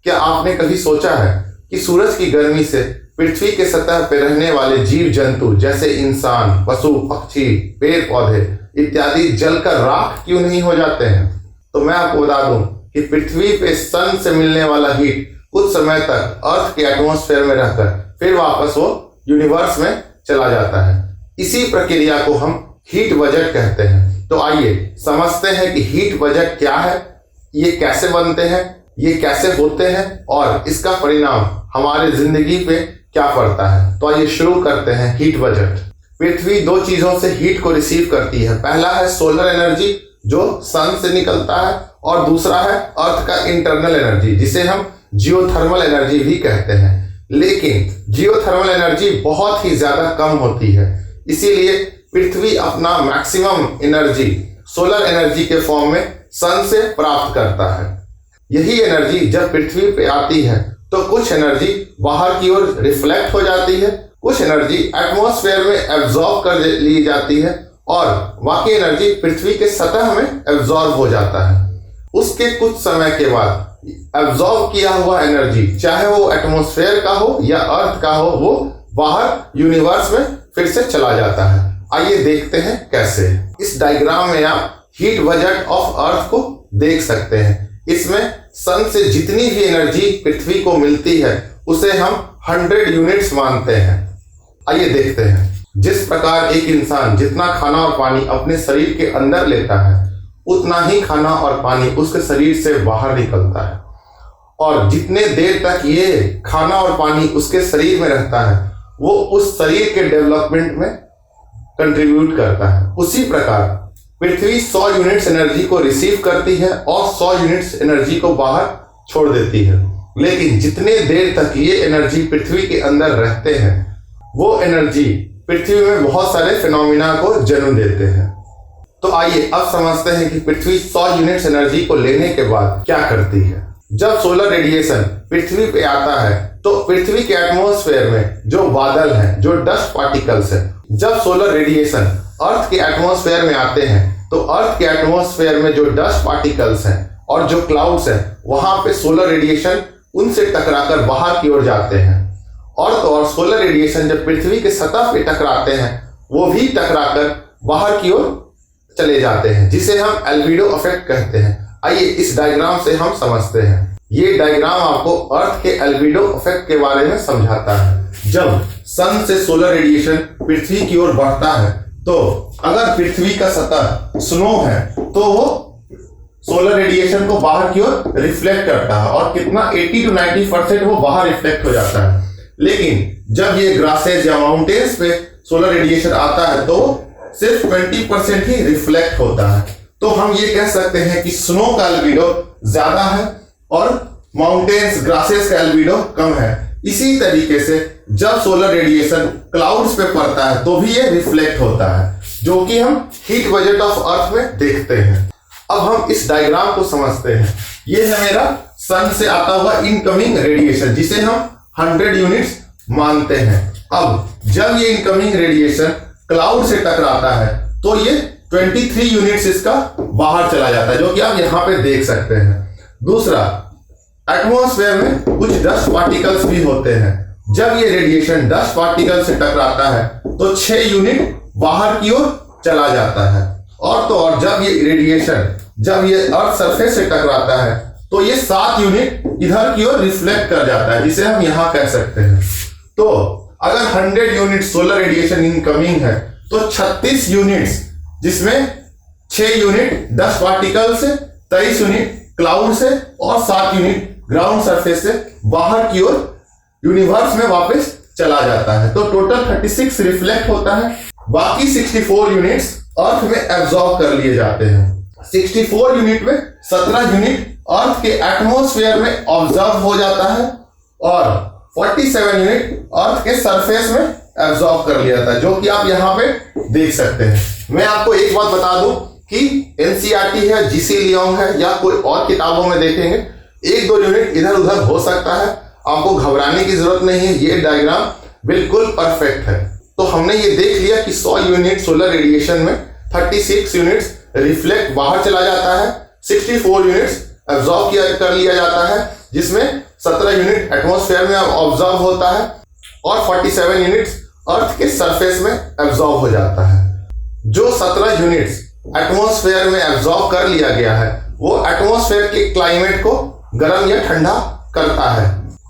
क्या आपने कभी सोचा है कि सूरज की गर्मी से पृथ्वी के सतह पर रहने वाले जीव जंतु जैसे इंसान, पशु, पक्षी, पेड़ पौधे इत्यादि जलकर राख क्यों नहीं हो जाते हैं? तो मैं आपको बता दूं कि पृथ्वी पे सन से मिलने वाला हीट कुछ समय तक अर्थ के एटमॉस्फेयर में रहकर फिर वापस वो यूनिवर्स में चला जाता है। इसी प्रक्रिया को हम हीट बजट कहते हैं। तो आइए समझते हैं कि हीट बजट क्या है, ये कैसे बनते हैं, ये कैसे होते हैं और इसका परिणाम हमारे जिंदगी पे क्या पड़ता है। तो आइए शुरू करते हैं हीट बजट। पृथ्वी दो चीजों से हीट को रिसीव करती है। पहला है सोलर एनर्जी जो सन से निकलता है और दूसरा है अर्थ का इंटरनल एनर्जी जिसे हम जियोथर्मल एनर्जी भी कहते हैं। लेकिन जियोथर्मल एनर्जी बहुत ही ज्यादा कम होती है, इसीलिए पृथ्वी अपना मैक्सिमम एनर्जी सोलर एनर्जी के फॉर्म में सन से प्राप्त करता है। यही एनर्जी जब पृथ्वी पे आती है तो कुछ एनर्जी बाहर की ओर रिफ्लेक्ट हो जाती है, कुछ एनर्जी एटमॉस्फेयर में एब्जॉर्ब कर ली जाती है और बाकी एनर्जी पृथ्वी के सतह में एब्जॉर्ब हो जाता है। उसके कुछ समय के बाद एब्जॉर्ब किया हुआ एनर्जी चाहे वो एटमॉस्फेयर का हो या अर्थ का हो, वो बाहर यूनिवर्स में फिर से चला जाता है। आइए देखते हैं कैसे। इस डायग्राम में आप हीट बजट ऑफ अर्थ को देख सकते हैं। इसमें सन से जितनी भी एनर्जी पृथ्वी को मिलती है उसे हम 100 यूनिट्स मानते हैं। आइए देखते हैं। जिस प्रकार एक इंसान जितना खाना और पानी अपने शरीर के अंदर लेता है उतना ही खाना और पानी उसके शरीर से बाहर निकलता है, और जितने देर तक ये खाना और पानी उसके शरीर में रहता है वो उस शरीर के डेवलपमेंट में कंट्रीब्यूट करता है। उसी प्रकार पृथ्वी 100 यूनिट्स एनर्जी को रिसीव करती है और 100 यूनिट्स एनर्जी को बाहर छोड़ देती है। लेकिन जितने देर तक ये एनर्जी पृथ्वी के अंदर रहते हैं वो एनर्जी पृथ्वी में बहुत सारे फिनोमिना को जन्म देते हैं। तो आइए अब समझते हैं कि पृथ्वी 100 यूनिट्स एनर्जी को लेने के बाद क्या करती है। जब सोलर रेडिएशन पृथ्वी पे आता है तो पृथ्वी के एटमॉस्फेयर में जो बादल हैं, जो डस्ट पार्टिकल्स हैं, जब सोलर रेडिएशन अर्थ के एटमॉस्फेयर में आते हैं तो अर्थ के एटमॉस्फेयर में जो डस्ट पार्टिकल्स हैं और जो क्लाउड्स हैं वहां पे सोलर रेडिएशन उनसे टकराकर बाहर की ओर जाते हैं। और तो और सोलर रेडिएशन जब पृथ्वी के सतह पे टकराते हैं वो भी टकराकर बाहर की ओर चले जाते हैं, जिसे हम एल्बिडो इफेक्ट कहते हैं। आइए इस डायग्राम से हम समझते हैं। ये डायग्राम आपको अर्थ के एल्बिडो इफेक्ट के बारे में समझाता है। जब सन से सोलर रेडिएशन पृथ्वी की ओर बढ़ता है तो अगर पृथ्वी का सतह स्नो है तो वो सोलर रेडिएशन को बाहर की ओर रिफ्लेक्ट करता है और कितना 80 to 90% वो बाहर रिफ्लेक्ट हो जाता है। लेकिन जब ये ग्रासेस या माउंटेन्स पे सोलर रेडिएशन आता है तो सिर्फ 20% ही रिफ्लेक्ट होता है। तो हम ये कह सकते हैं कि स्नो का एल्बिडो ज्यादा है और माउंटेन्स ग्रासेस का एल्बिडो कम है। इसी तरीके से जब सोलर रेडिएशन क्लाउड्स पे पड़ता है तो भी ये रिफ्लेक्ट होता है, जो कि हम हीट बजट ऑफ अर्थ में देखते हैं। अब हम इस डायग्राम को समझते हैं। ये है मेरा सन से आता हुआ इनकमिंग रेडिएशन जिसे हम 100 यूनिट्स मानते हैं। अब जब ये इनकमिंग रेडिएशन क्लाउड से टकराता है तो ये 23 यूनिट्स इसका बाहर चला जाता है, जो कि आप यहाँ पे देख सकते हैं। दूसरा, एटमॉस्फेयर में कुछ डस्ट पार्टिकल्स भी होते हैं। जब ये रेडिएशन डस्ट पार्टिकल से टकराता है तो 6 यूनिट बाहर की ओर चला जाता है। और तो और जब ये रेडिएशन जब ये अर्थ सरफेस से टकराता है तो ये 7 यूनिट इधर की ओर रिफ्लेक्ट कर जाता है, जिसे हम यहां कह सकते हैं। तो अगर 100 यूनिट सोलर रेडिएशन इनकमिंग है तो 36 यूनिट्स, जिसमें 6 यूनिट डस्ट पार्टिकल से, 23 यूनिट क्लाउड से और 7 यूनिट ग्राउंड सरफेस से बाहर की ओर यूनिवर्स में वापस चला जाता है। तो टोटल 36 रिफ्लेक्ट होता है। बाकी 64 यूनिट्स अर्थ में एब्जॉर्ब कर लिए जाते हैं। 64 यूनिट में 17 यूनिट अर्थ के एटमॉस्फेयर में ऑब्जर्व हो जाता है और 47 यूनिट अर्थ के सरफेस में एब्जॉर्ब कर लिया जाता है, जो कि आप यहाँ पे देख सकते हैं। मैं आपको एक बात बता दूं कि एनसीईआरटी है, जीसी लियोंग है या कोई और किताबों में देखेंगे 1-2 यूनिट इधर उधर हो सकता है, आपको घबराने की जरूरत नहीं है। ये डायग्राम बिल्कुल परफेक्ट है। तो हमने ये देख लिया कि 100 यूनिट सोलर रेडिएशन में 36 यूनिट्स रिफ्लेक्ट बाहर चला जाता है, 64 यूनिट्स एब्जॉर्ब कर लिया जाता है, जिसमें 17 यूनिट एटमॉस्फेयर में ऑब्जॉर्व होता है और 47 यूनिट्स अर्थ के सरफेस में एब्जॉर्ब हो जाता है। जो 17 यूनिट्स एटमॉस्फेयर में एब्जॉर्ब कर लिया गया है वो एटमॉस्फेयर के क्लाइमेट को गर्म या ठंडा करता है।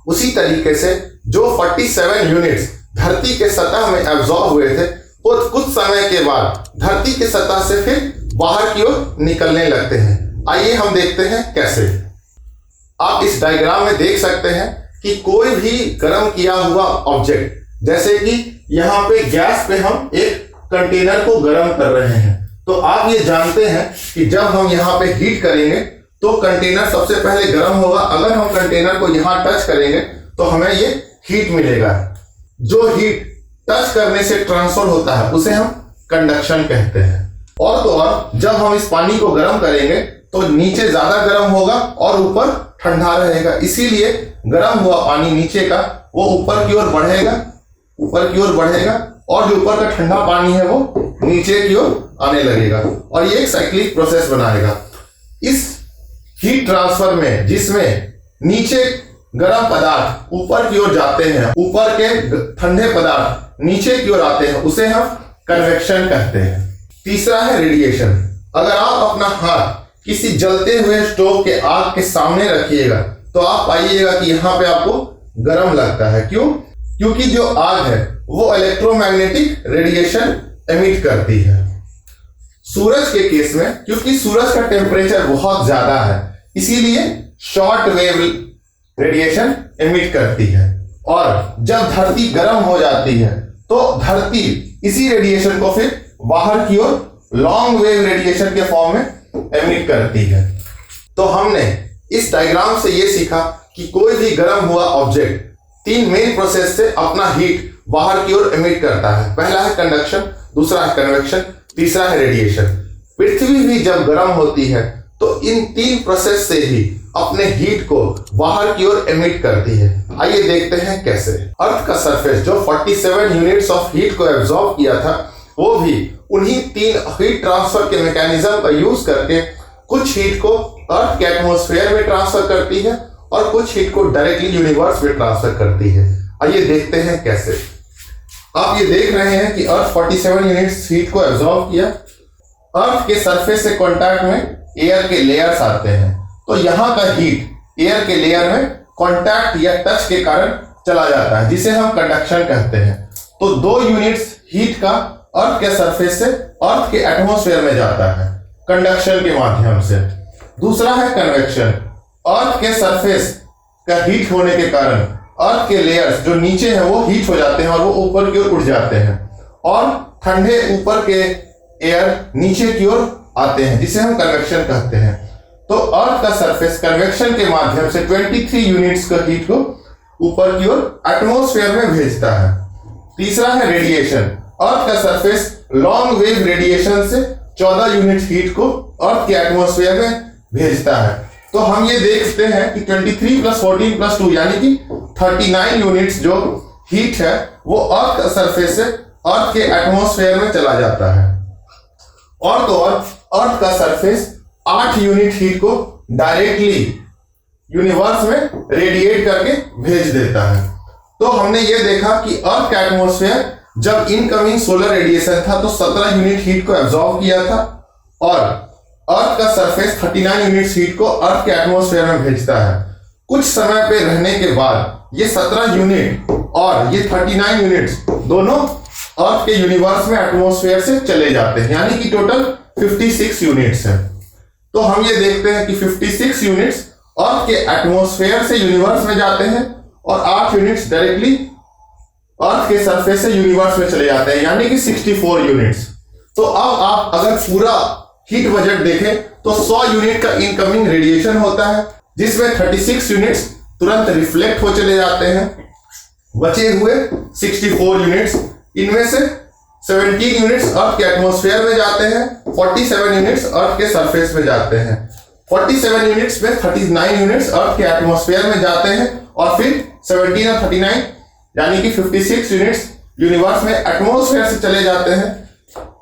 उसी तरीके से जो 47 यूनिट्स धरती के सतह में एब्जॉर्ब हुए थे वो कुछ समय के बाद धरती के सतह से फिर बाहर की ओर निकलने लगते हैं। आइए हम देखते हैं कैसे। आप इस डायग्राम में देख सकते हैं कि कोई भी गर्म किया हुआ ऑब्जेक्ट, जैसे कि यहाँ पे गैस पे हम एक कंटेनर को गर्म कर रहे हैं, तो आप ये जानते हैं कि जब हम यहाँ पे हीट करेंगे तो कंटेनर सबसे पहले गर्म होगा। अगर हम कंटेनर को यहाँ टच करेंगे तो हमें ये हीट मिलेगा। जो हीट टच करने से ट्रांसफर होता है उसे हम कंडक्शन कहते हैं। और तो और जब हम इस पानी को गर्म करेंगे तो नीचे ज्यादा गर्म होगा और ऊपर ठंडा रहेगा, इसीलिए गर्म हुआ पानी नीचे का वो ऊपर की ओर बढ़ेगा, ऊपर की ओर बढ़ेगा और जो ऊपर का ठंडा पानी है वो नीचे की ओर आने लगेगा और ये एक साइक्लिक प्रोसेस बनाएगा। इस हीट ट्रांसफर में जिसमें नीचे गर्म पदार्थ ऊपर की ओर जाते हैं, ऊपर के ठंडे पदार्थ नीचे की ओर आते हैं, उसे हम कन्वेक्शन कहते हैं। तीसरा है रेडिएशन। अगर आप अपना हाथ किसी जलते हुए स्टोव के आग के सामने रखिएगा तो आप पाइएगा कि यहाँ पे आपको गर्म लगता है। क्यों? क्योंकि जो आग है वो इलेक्ट्रोमैग्नेटिक रेडिएशन एमिट करती है। सूरज के केस में क्योंकि सूरज का टेम्परेचर बहुत ज्यादा है इसीलिए शॉर्ट वेव रेडिएशन एमिट करती है, और जब धरती गर्म हो जाती है तो धरती इसी रेडिएशन को फिर बाहर की ओर लॉन्ग वेव रेडिएशन के फॉर्म में एमिट करती है। तो हमने इस डायग्राम से ये सीखा कि कोई भी गर्म हुआ ऑब्जेक्ट 3 मेन प्रोसेस से अपना हीट बाहर की ओर एमिट करता है। पहला है कंडक्शन, दूसरा है कन्वेक्शन, तीसरा है रेडिएशन। पृथ्वी भी जब गर्म होती है तो इन 3 प्रोसेस से ही अपने हीट को बाहर की ओर एमिट करती है। आइए देखते हैं कैसे। अर्थ का सरफेस जो 47 यूनिट्स ऑफ हीट को एब्जॉर्ब किया था वो भी उन्हीं 3 हीट ट्रांसफर के मैकेनिज्म का यूज करके कुछ हीट को अर्थ के एटमॉस्फेयर में ट्रांसफर करती है और कुछ हीट को डायरेक्टली यूनिवर्स में ट्रांसफर करती है। आइए देखते हैं कैसे। आप ये देख रहे हैं कि अर्थ 47 यूनिट्स हीट को एब्जॉर्ब किया। अर्थ के सरफेस से कांटेक्ट में एयर के लेयर्स आते हैं, तो यहाँ का हीट एयर के लेयर में कांटेक्ट या टच के कारण चला जाता है, जिसे हम कंडक्शन कहते हैं। तो 2 यूनिट्स हीट का अर्थ के सरफेस से अर्थ के एटमॉस्फेयर में जाता है कंडक्शन के माध्यम से। दूसरा है कन्वेक्शन। अर्थ के सरफेस का हीट होने के कारण अर्थ के लेयर्स जो नीचे हैं वो हीट हो जाते हैं और वो ऊपर की ओर उठ जाते हैं और ठंडे ऊपर के एयर नीचे की ओर आते हैं, जिसे हम कन्वेक्शन कहते हैं। तो अर्थ का सरफेस कन्वेक्शन के माध्यम से 23 यूनिट्स का हीट को ऊपर की ओर एटमॉस्फेयर में भेजता है। तीसरा है रेडिएशन। अर्थ का सरफेस लॉन्ग वेव रेडिएशन से 14 यूनिट हीट को अर्थ के एटमॉस्फेयर में भेजता है। तो हम ये देखते हैं कि 23 + 14 + 2 यानी कि 39 यूनिट्स जो हीट है वो अर्थ का सरफेस से अर्थ के एटमॉस्फेयर में चला जाता है। और तो और अर्थ का सरफेस 8 यूनिट हीट को डायरेक्टली यूनिवर्स में रेडिएट करके भेज देता है। तो हमने ये देखा कि अर्थ का एटमॉस्फेयर जब इनकमिंग सोलर रेडिएशन था तो 17 यूनिट हीट को एब्जॉर्ब किया था और अर्थ का सरफेस 39 यूनिट हीट को अर्थ के एटमॉस्फेयर में भेजता है। कुछ समय पे रहने के बाद ये 17 यूनिट और ये 39 यूनिट्स दोनों अर्थ के यूनिवर्स में एटमॉस्फेयर से चले जाते हैं, यानी कि टोटल 56 यूनिट्स हैं। तो हम ये देखते हैं कि 56 यूनिट्स अर्थ के एटमॉस्फेयर से यूनिवर्स में जाते हैं और 8 यूनिट्स डायरेक्टली अर्थ के सरफेस से यूनिवर्स में चले जाते हैं, यानी कि 64 यूनिट्स। तो अब आप अगर पूरा हीट बजट देखें तो 100 यूनिट का इनकमिंग रेडिएशन होता है, जिसमें 36 यूनिट्स तुरंत रिफ्लेक्ट हो चले जाते हैं। बचे हुए 64 यूनिट्स, इनमें से 17 यूनिट्स अर्थ के एटमॉस्फेयर में जाते हैं, 47 यूनिट्स अर्थ के सरफेस में जाते हैं। 47 यूनिट्स में 39 यूनिट्स अर्थ के एटमॉस्फेयर में जाते हैं और फिर 17 और 39 यानी कि 56 यूनिट्स यूनिवर्स में एटमॉस्फेयर से चले जाते हैं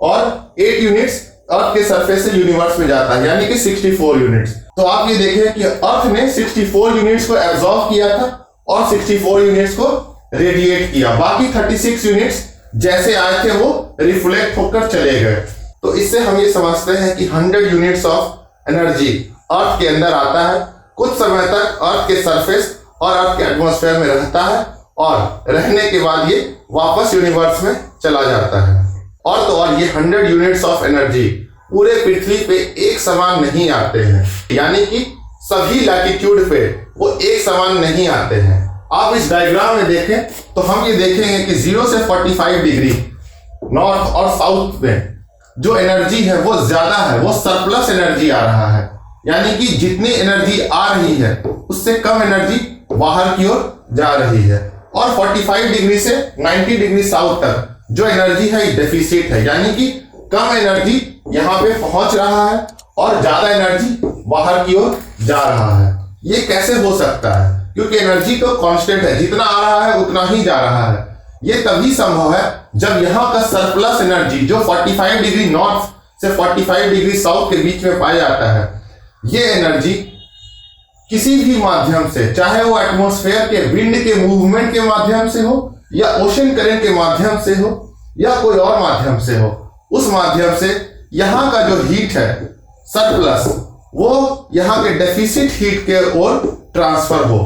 और 8 यूनिट्स अर्थ के सरफेस से यूनिवर्स में जाता है, यानी कि 64 यूनिट्स। तो आप ये देखें कि अर्थ ने 64 यूनिट्स को एब्जॉर्ब किया था और 64 यूनिट्स को रेडिएट किया, बाकी 36 यूनिट्स जैसे आए थे वो रिफ्लेक्ट होकर चले गए। तो इससे हम ये समझते हैं कि 100 यूनिट्स ऑफ एनर्जी अर्थ के अंदर आता है, कुछ समय तक अर्थ के सरफेस और अर्थ के एटमॉस्फेयर में रहता है और रहने के बाद ये वापस यूनिवर्स में चला जाता है। और तो और ये 100 यूनिट्स ऑफ एनर्जी पूरे पृथ्वी पे एक समान नहीं आते हैं, यानी कि सभी लैटिट्यूड पे वो एक समान नहीं आते हैं। आप इस डायग्राम में देखें तो हम ये देखेंगे कि 0 से 45 डिग्री नॉर्थ और साउथ में जो एनर्जी है वो ज्यादा है, वो सरप्लस एनर्जी आ रहा है, यानी कि जितनी एनर्जी आ रही है उससे कम एनर्जी बाहर की ओर जा रही है। और 45 डिग्री से 90 डिग्री साउथ तक जो एनर्जी है डेफिसिट है, यानी कि कम एनर्जी यहाँ पे पहुंच रहा है और ज्यादा एनर्जी बाहर की ओर जा रहा है। ये कैसे हो सकता है? क्योंकि एनर्जी तो कांस्टेंट है, जितना आ रहा है उतना ही जा रहा है। ये तभी संभव है जब यहाँ का सरप्लस एनर्जी जो 45 डिग्री नॉर्थ से 45 डिग्री साउथ के बीच में पाया जाता है, ये एनर्जी किसी भी माध्यम से, चाहे वो एटमॉस्फेयर के विंड के मूवमेंट के माध्यम से हो या ओशन करंट के माध्यम से हो या कोई और माध्यम से हो, उस माध्यम से यहाँ का जो हीट है सरप्लस वो यहाँ के डेफिसिट हीट के ओर ट्रांसफर हो।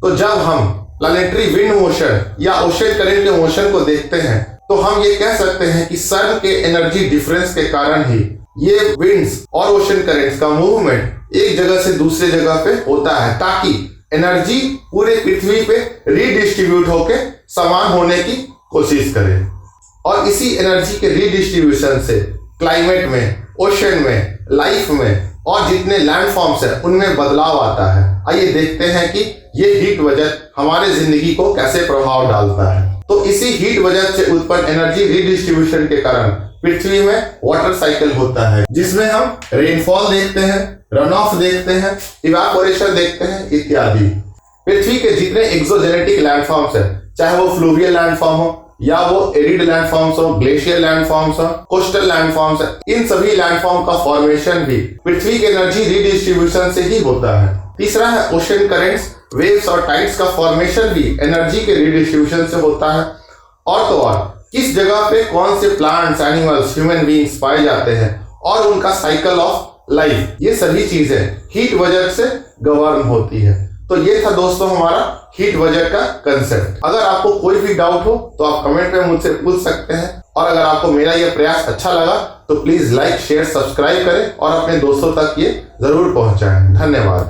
तो जब हम प्लैनेटरी विंड मोशन या ओशन करंट के मोशन को देखते हैं तो हम ये कह सकते हैं कि सन के एनर्जी डिफरेंस के कारण ही ये विंड्स और ओशन करंट्स का मूवमेंट एक जगह से दूसरे जगह पे होता है, ताकि एनर्जी पूरे पृथ्वी पे रीडिस्ट्रीब्यूट होके समान होने की कोशिश करे। और इसी एनर्जी के रीडिस्ट्रीब्यूशन से क्लाइमेट में, ओशन में, लाइफ में और जितने लैंडफॉर्म्स है उनमें बदलाव आता है। आइए देखते हैं कि ये हीट बजट हमारे जिंदगी को कैसे प्रभाव डालता है। तो इसी हीट बजट से उत्पन्न एनर्जी रीडिस्ट्रीब्यूशन के कारण पृथ्वी में वाटर साइकिल होता है, जिसमें हम रेनफॉल देखते हैं, रन ऑफ देखते हैं, इवापोरेशन देखते हैं इत्यादि। पृथ्वी के जितने एक्सोजेनेटिक लैंडफॉर्म्स है, चाहे वो फ्लूवियल लैंडफॉर्म हो या वो एरिड लैंडफॉर्म्स हो, ग्लेशियर लैंडफॉर्म्स हो, कोस्टल लैंडफॉर्म्स है, इन सभी लैंडफॉर्म का फॉर्मेशन भी पृथ्वी के एनर्जी रीडिस्ट्रीब्यूशन से ही होता है। तीसरा है ओशन करंट्स, वेव्स और टाइड्स का फॉर्मेशन भी एनर्जी के रीडिस्ट्रीब्यूशन से होता है। और तो और किस जगह पे कौन से प्लांट्स, एनिमल्स, ह्यूमन बीइंग्स पाए जाते हैं और उनका साइकिल ऑफ लाइफ, ये सभी चीजें हीट बजट से गवर्न होती है। तो ये था दोस्तों हमारा हीट बजट का कंसेप्ट। अगर आपको कोई भी डाउट हो तो आप कमेंट में मुझसे पूछ सकते हैं, और अगर आपको मेरा यह प्रयास अच्छा लगा तो प्लीज लाइक, शेयर, सब्सक्राइब करें और अपने दोस्तों तक ये जरूर पहुंचाएं। धन्यवाद।